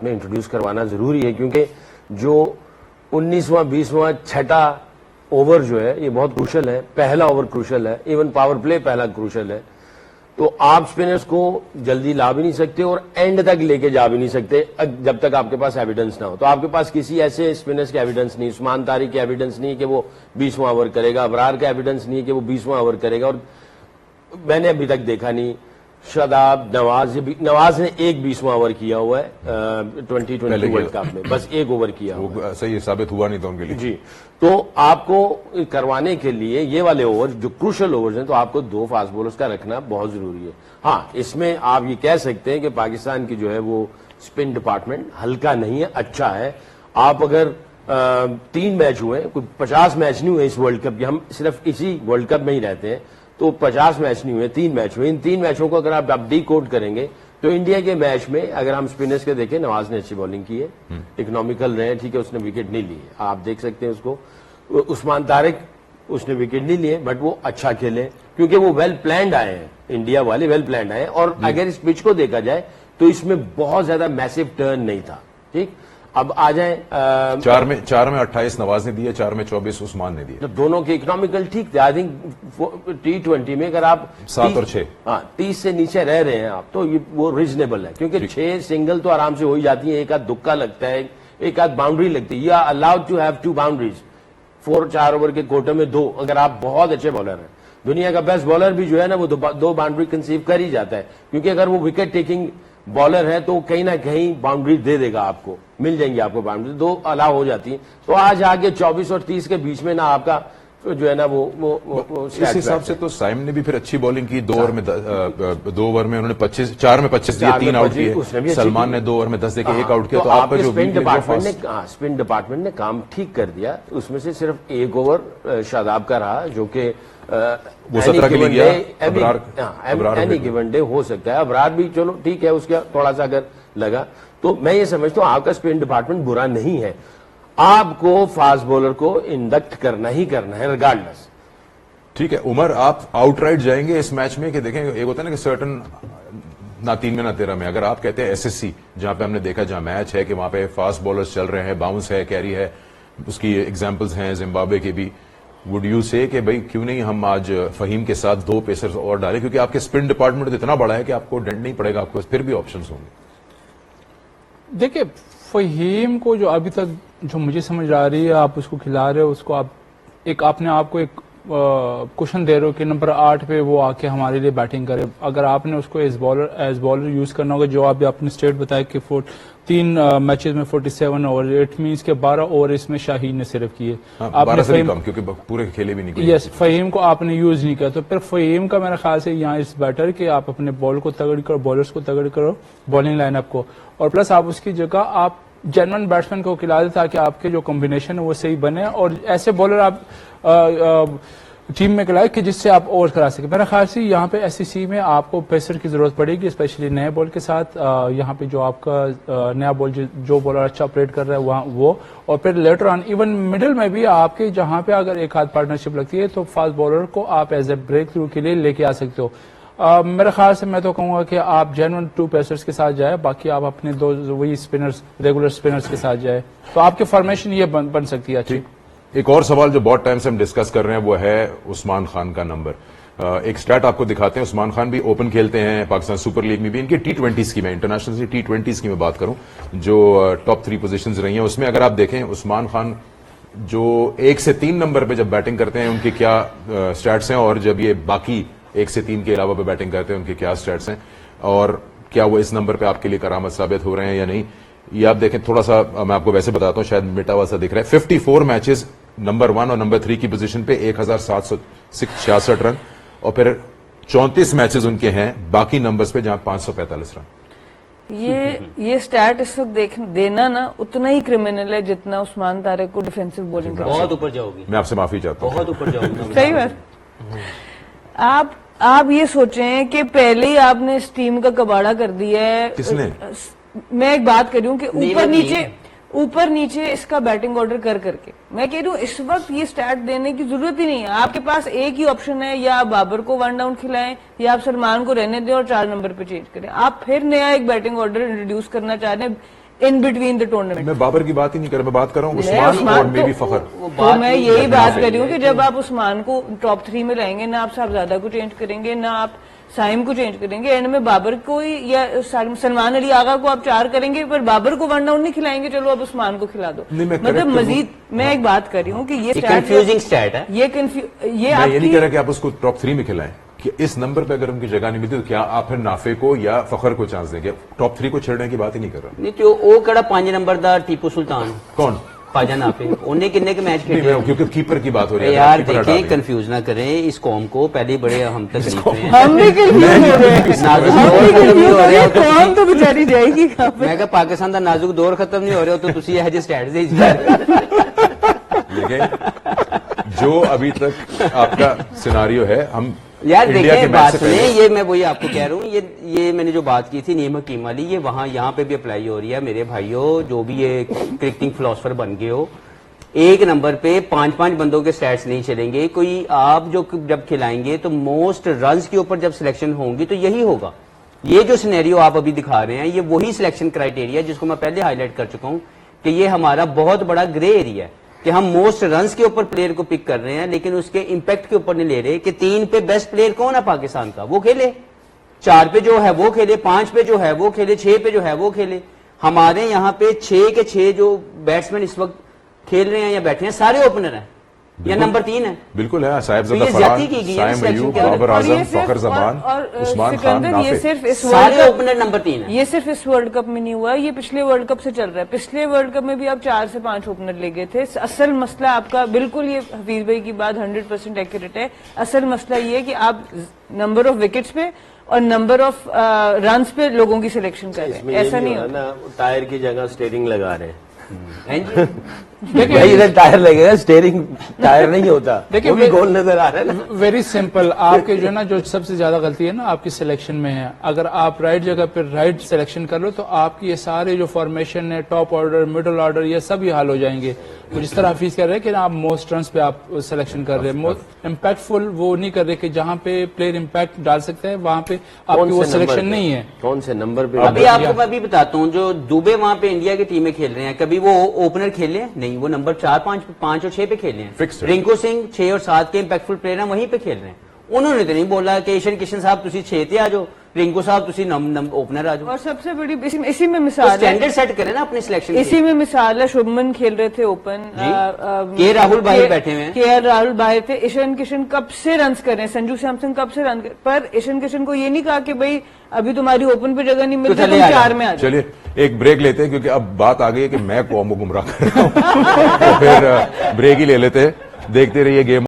میں انٹروڈیوس کروانا ضروری ہے، کیونکہ جو 19واں 20واں چھٹا اوور جو ہے یہ بہت کروشل ہے، پہلا اوور کروشل ہے، ایون پاور پلے پہلا کروشل ہے. تو آپ اسپنرز کو جلدی لا بھی نہیں سکتے اور اینڈ تک لے کے جا بھی نہیں سکتے جب تک آپ کے پاس ایویڈنس نہ ہو. تو آپ کے پاس کسی ایسے اسپنرز کے ایویڈنس نہیں، عثمان طارق کے ایویڈنس نہیں کہ وہ 20واں اوور کرے گا، ابرار کا ایویڈنس نہیں کہ وہ 20واں اوور کرے گا، اور میں نے ابھی تک دیکھا نہیں. شاداب، نواز نے ایک 20واں اوور کیا ہوا ہے 2020 ورلڈ کپ میں، بس ایک اوور کیا ہوا ہے. صحیح ثابت ہوا نہیں تھا ان کے لیے. جی، تو آپ کو کروانے کے لیے یہ والے اوور جو کروشل اوورز ہیں تو آپ کو 2 فاسٹ بولرز کا رکھنا بہت ضروری ہے. ہاں، اس میں آپ یہ کہہ سکتے ہیں کہ پاکستان کی جو ہے وہ اسپن ڈپارٹمنٹ ہلکا نہیں ہے، اچھا ہے. آپ اگر 3 میچ ہوئے، کوئی 50 میچ نہیں ہوئے اس ورلڈ کپ کے، ہم صرف اسی ورلڈ کپ میں ہی رہتے ہیں، تو 50 میچ نہیں ہوئے، 3 میچ ہوئے. ان 3 میچوں کو اگر آپ ڈی کوڈ کریں گے تو انڈیا کے میچ میں اگر ہم اسپنرز کے دیکھیں، نواز نے اچھی بالنگ کی ہے، اکنامیکل رہے، ٹھیک ہے، اس نے وکٹ نہیں لی ہے، آپ دیکھ سکتے ہیں اس کو. عثمان طارق، اس نے وکٹ نہیں لیے بٹ وہ اچھا کھیلے کیونکہ وہ ویل پلانڈ آئے ہیں، انڈیا والے ویل پلانڈ آئے ہیں. اور اگر اس پچ کو دیکھا جائے تو اس میں بہت زیادہ میسو ٹرن نہیں تھا. ٹھیک، اب آ جائیں 4 میں 28 نواز نے دیے، 4 میں 24 عثمان نے دیے. دونوں کے اکنامیکل ٹھیک تھے. آئی تھنک T20 میں اگر آپ 7 اور 6 30 سے نیچے رہ رہے ہیں آپ تو وہ ریزنیبل ہے، کیونکہ 6 سنگل تو آرام سے ہو ہی جاتی ہیں، ایک آدھ دکا لگتا ہے، ایک آدھ باؤنڈری لگتی ہے. You are allowed to have 2 boundaries 4 over کے کوٹے میں 2، اگر آپ بہت اچھے بالر ہیں. دنیا کا بیسٹ بالر بھی جو ہے نا وہ 2 باؤنڈری کنسیو کر ہی جاتا ہے، کیونکہ اگر وہ وکٹ ٹیکنگ بالر ہے تو کہیں نہ کہیں باؤنڈری دے دے گا، آپ کو مل جائیں گی، آپ کو باؤنڈری 2 الاؤ ہو جاتی ہیں. تو آج آگے 24 اور 30 کے بیچ میں نا آپ کا جو ہے نا وہ اس حساب سے تو سائم نے بھی پھر اچھی بالنگ کی. 2 اوور میں انہوں نے 25 4 میں 25 دیے، 3 آؤٹ کیے. سلمان نے 2 اوور میں 10 دے کے 1 آؤٹ کیا. تو آپ کا جو اسپن ڈپارٹمنٹ نے کام ٹھیک کر دیا. اس میں سے صرف 1 اوور شاداب کا رہا جو کہ وہ 17 کے لیے گیا. اینی گیون ڈے ہو سکتا ہے. ابرار بھی چلو ٹھیک ہے، اس کا تھوڑا سا اگر لگا تو میں یہ سمجھتا ہوں آپ کا اسپن ڈپارٹمنٹ برا نہیں ہے. آپ کو فاسٹ بولر کو انڈکٹ کرنا ہی کرنا ہے ریگارڈلس. ٹھیک ہے عمر، آپ آؤٹ رائٹ جائیں گے اس میچ میں کہ دیکھیں ایک ہوتا ہے نا کہ سرٹن نہ 3 میں نہ 13 میں، اگر آپ کہتے ہیں SSC جہاں پہ ہم نے دیکھا جہاں میچ ہے کہ وہاں پہ فاسٹ بولرز چل رہے ہیں، باؤنس ہے، کیری ہے، اس کی ایگزامپلز ہیں زمبابوے کے بھی، وڈ یو سے کہ بھائی کیوں نہیں ہم آج فہیم کے ساتھ 2 پیسرز اور ڈالیں، کیونکہ آپ کے اسپن ڈپارٹمنٹ اتنا بڑا ہے کہ آپ کو ڈنڈ نہیں پڑے گا، آپ کو پھر بھی آپشنز ہوں گے. دیکھیں فہیم کو جو ابھی تک جو مجھے سمجھ آ رہی ہے، آپ اس کو کھلا رہے ہو، اس کو آپ اپنے آپ کو ایک کوشن دے رہے ہو کہ نمبر 8 پہ وہ آ کے ہمارے لیے بیٹنگ کرے. اگر آپ نے اس کو ایز بالر یوز کرنا ہوگا، جو آپ نے اسٹیٹ بتایا کہ 3 میچز میں 47 اوور، اٹ مینس کہ 12 اوور اس میں شاہین نے صرف کیے. 12 سے کم کیونکہ پورے کھیلے بھی نہیں. یس، فہیم کو آپ نے یوز نہیں کیا. تو پھر فہیم کا میرا خیال سے یہاں اس بیٹر کہ آپ اپنے بال کو تگڑ کرو، بالرز کو تگڑ کرو، بالنگ لائن اپ کو، اور پلس آپ اس کی جگہ آپ جرمن بیٹسمین کو کھلا دیں تاکہ آپ کے جو کمبینیشن ہے وہ صحیح بنے، اور ایسے بالر آپ ٹیم میں کھلائیں کہ جس سے آپ اوور کرا سکیں. میرا خیال سے یہاں پہ SEC میں آپ کو پیسر کی ضرورت پڑے گی، اسپیشلی نئے بال کے ساتھ. یہاں پہ جو آپ کا نیا بال جو بالر اچھا آپریٹ کر رہا ہے وہاں وہ، اور پھر لیٹر آن ایون مڈل میں بھی آپ کے جہاں پہ اگر ایک آدھ پارٹنرشپ لگتی ہے تو فاسٹ بالر کو آپ ایز اے بریک تھرو کے لیے لے کے آ سکتے ہو. میرے خیال سے میں تو کہوں گا کہ آپ جینون 2 پیسرز کے ساتھ جائیں، باقی آپ اپنے 2 وہی اسپنرز ریگولر اسپنرز کے ساتھ جائیں، تو آپ کی فارمیشن یہ بن سکتی ہے. اچھی ایک اور سوال جو بہت ٹائم سے ہم ڈسکس کر رہے ہیں وہ ہے عثمان خان کا نمبر. ایک سٹیٹ آپ کو دکھاتے ہیں، عثمان خان بھی اوپن کھیلتے ہیں پاکستان سپر لیگ میں بھی. ان کی T20s کی میں انٹرنیشنل T20s کی میں بات کروں جو ٹاپ 3 پوزیشنز رہی ہیں، اس میں اگر آپ دیکھیں عثمان خان جو 1 سے 3 نمبر پہ جب بیٹنگ کرتے ہیں ان کے کیا سٹیٹس ہیں، اور جب یہ باقی 1 سے 3 کے علاوہ پہ بیٹنگ کرتے ہیں ان کے کیا سٹیٹس ہیں، اور کیا وہ اس نمبر پہ آپ کے لیے کرامت ثابت ہو رہے ہیں یا نہیں. یہ آپ دیکھیں تھوڑا سا، میں آپ کو ویسے بتاتا ہوں شاید مٹا ہوا سا دکھ رہا ہے. 54 میچز نمبر 1 اور نمبر 3 کی پوزیشن پہ 1766 رن، اور پھر 34 میچز ان کے ہیں باقی نمبرز پہ جہاں 545 رن. یہ سٹیٹ اس وقت دینا نا اتنا ہی کرمنل ہے جتنا عثمان طارق کو ڈیفینسو بولنگ کا. بہت اوپر جاؤ گی، میں آپ سے معافی چاہتا ہوں، بہت اوپر جاؤ گی. صحیح بات. آپ یہ سوچیں کہ پہلے ہی آپ نے اس ٹیم کا کباڑا کر دیا ہے. کس نے؟ میں ایک بات کر رہی ہوں کہ اوپر نیچے اس کا بیٹنگ آرڈر کر کے میں کہہ رہی ہوں اس وقت یہ سٹیٹ دینے کی ضرورت ہی نہیں ہے. آپ کے پاس ایک ہی آپشن ہے، یا آپ بابر کو 1 ڈاؤن کھلائیں یا آپ سلمان کو رہنے دیں اور 4 نمبر پہ چینج کریں. آپ پھر نیا ایک بیٹنگ آرڈر انٹروڈیوس کرنا چاہ رہے ہیں. in between the tournament. میں بابر کی بات ہی نہیں کر رہا, میں بات کر رہا ہوں میں عثمان اور تو- مے بی فخر. تو میں یہی بات کر رہی ہوں کہ جب آپ عثمان کو ٹاپ 3 میں لائیں گے, نہ آپ صاحبزادہ کو چینج کریں گے, نہ آپ سائم کو چینج کریں گے, اینڈ میں بابر کو ہی یا سلمان علی آغا کو آپ 4 کریں گے, پر بابر کو 1 ڈاؤن نہیں کھلائیں گے, چلو اب عثمان کو کھلا دو. نہیں, میں مطلب correct مزید میں ایک بات کر رہی ہوں کہ یہ کنفیوزنگ سٹیٹ ہے. یہ میں یہ یہ آپ نہیں کی کہہ رہا کہ آپ اس کو ٹاپ 3 میں کھلائیں, کہ اس نمبر پہ اگر ان کی جگہ نہیں ملتی تو کیا آپ پھر نافع کو یا فخر کو چانس دیں گے؟ ٹاپ 3 کو چھیڑنے کی بات ہی نہیں کر رہا. نہیں تو وہ کہڑا 5 نمبر دا ٹیپو سلطان کون؟ خواجہ نافع, انہیں کنے کے میچ نہیں, کھیلے. میں کیونکہ کیپر کی بات ہو رہی ہے یار keeper ہٹا دیکھیں, دیں. کنفیوز نہ کریں اس قوم کو, پہلے بڑے ہم تکلیف میں ہیں. ہم بھی کنفیوز ہو رہے ہیں, نازک ہم دور بھی ختم نہیں کنفیوز ہو ہو رہے رہا ہیں, قوم تو بیچاری جائے گی کہاں پہ. میں کہا پاکستان دا نازک دور ختم نہیں ہو رہا تو تسی یہ جے سٹیٹ سے لیکن جو ابھی تک آپ کا سیناریو ہے, ہم یار انڈیا دیکھیں کے میچ بات سے سنیں, پہلے یہ میں وہی آپ کو کہہ رہا ہوں, یہ میں نے جو بات کی تھی نیم حکیم والی, یہ وہاں یہاں پہ بھی اپلائی ہو رہی ہے. میرے بھائیوں, جو بھی یہ کرکٹنگ فلاسفر بن گئے ہو, ایک نمبر پہ 5 بندوں کے سٹیٹس نہیں چلیں گے. کوئی آپ جو جب کھلائیں گے تو موسٹ رنز کے اوپر جب سلیکشن ہوں گی تو یہی ہوگا. یہ جو سینیریو آپ ابھی دکھا رہے ہیں, یہ وہی سلیکشن کرائٹیریا جس کو میں پہلے ہائی لائٹ کر چکا ہوں کہ یہ ہمارا بہت بڑا گرے ایریا ہے, کہ ہم موسٹ رنز کے اوپر پلیئر کو پک کر رہے ہیں لیکن اس کے امپیکٹ کے اوپر نہیں لے رہے کہ 3 پہ بیسٹ پلیئر کون ہے پاکستان کا, وہ کھیلے, 4 پہ جو ہے وہ کھیلے, 5 پہ جو ہے وہ کھیلے, 6 پہ جو ہے وہ کھیلے. ہمارے یہاں پہ 6 کے 6 جو بیٹسمین اس وقت کھیل رہے ہیں یا بیٹھے ہیں سارے اوپنر ہیں یا نمبر 3 ہے. بالکل ہے, صاحب تو زدہ یہ فرحان, زیادتی کی گئی ہے سائم selection ایوب, کے اندر. بابر اور یہ اعظم, صرف- فخر زمان, اور عثمان خان, سکندر, یہ نافع. صرف اس سارے ورلڈ اوپنر نمبر 3 ہیں. یہ صرف اس ورلڈ کپ میں نہیں ہوا, یہ پچھلے ورلڈ کپ سے چل رہا ہے. پچھلے ورلڈ کپ میں بھی آپ 4 سے 5 اوپنر لے گئے تھے. اصل مسئلہ آپ کا بالکل, یہ حفیظ بھائی کی بات 100% ایکوریٹ ہے, اصل مسئلہ یہ ہے کہ آپ نمبر آف وکٹس پہ اور نمبر آف رنز پہ لوگوں کی سلیکشن کر رہے اس میں ہیں. یہ ایسا بھی نہیں ہو رہا ہوتا. نا, ٹائر کی جگہ سٹیئرنگ لگا رہے ہیں. ہیں جی؟ بھائی ادھر ٹائر لگے گا, سٹیئرنگ ٹائر نہیں ہوتا. دیکھیں, وہ بھی گول نظر آ رہا ہے نا. ویری سمپل, آپ کے جو ہے نا, جو سب سے زیادہ غلطی ہے نا آپ کی سلیکشن میں ہے. اگر آپ رائٹ جگہ پہ رائٹ سلیکشن کر لو تو آپ کی یہ سارے جو فارمیشن ہے, ٹاپ آرڈر, مڈل آرڈر, یہ سب یہ حال ہو جائیں گے. تو جس طرح حفیظ کہہ رہے ہیں کہ آپ موسٹ رنس پہ آپ سلیکشن کر رہے ہیں, امپیکٹ فل وہ نہیں کر رہے کہ جہاں پہ پلیئر امپیکٹ ڈال سکتا ہے وہاں پہ آپ کون کی وہ سے نمبر سلیکشن پہ؟ نہیں ہے. کون سے نمبر پہ؟ ابھی آپ کو میں بھی بتاتا ہوں, جو دوبے وہاں پہ انڈیا کی ٹیم میں کھیل رہے ہیں, کبھی وہ اوپنر کھیلے ہیں نہیں, وہ نمبر 4, 5 اور 6 پہ کھیلے ہیں. Fixed ہے. رنکو سنگھ 6 اور 7 کے امپیکٹ فل پلیئر ہیں, وہیں پہ کھیل رہے ہیں. انہوں نے تو نہیں بولا کہ ایشن کشن صاحب تسی 6 تے آ جاؤ, رنکو صاحب تسی اوپنر آ جاؤ. اور سب سے بڑی اسی میں مثال ہے, اسٹینڈرڈ سیٹ کریں نا اپنی سلیکشن. اسی میں مثال ہے, شبمن کھیل رہے تھے اوپن, کے راہل باہر بیٹھے ہوئے ہیں. کے راہل باہر تھے, ایشن کشن کب سے رنز کر رہے ہیں, سنجو سیمسن کب سے رن کر, پر ایشن کشن کو یہ نہیں کہا کہ بھائی ابھی تمہاری اوپن پہ جگہ نہیں ملتی, چلے تم آ جاؤ. 4 میں آ جاؤ. چلیے ایک بریک لیتے ہیں کیونکہ اب بات آ گئی ہے کہ میں قوم کو گمراہ کر رہا ہوں. تو پھر بریک ہی لے لیتے ہیں, دیکھتے رہیے گیم.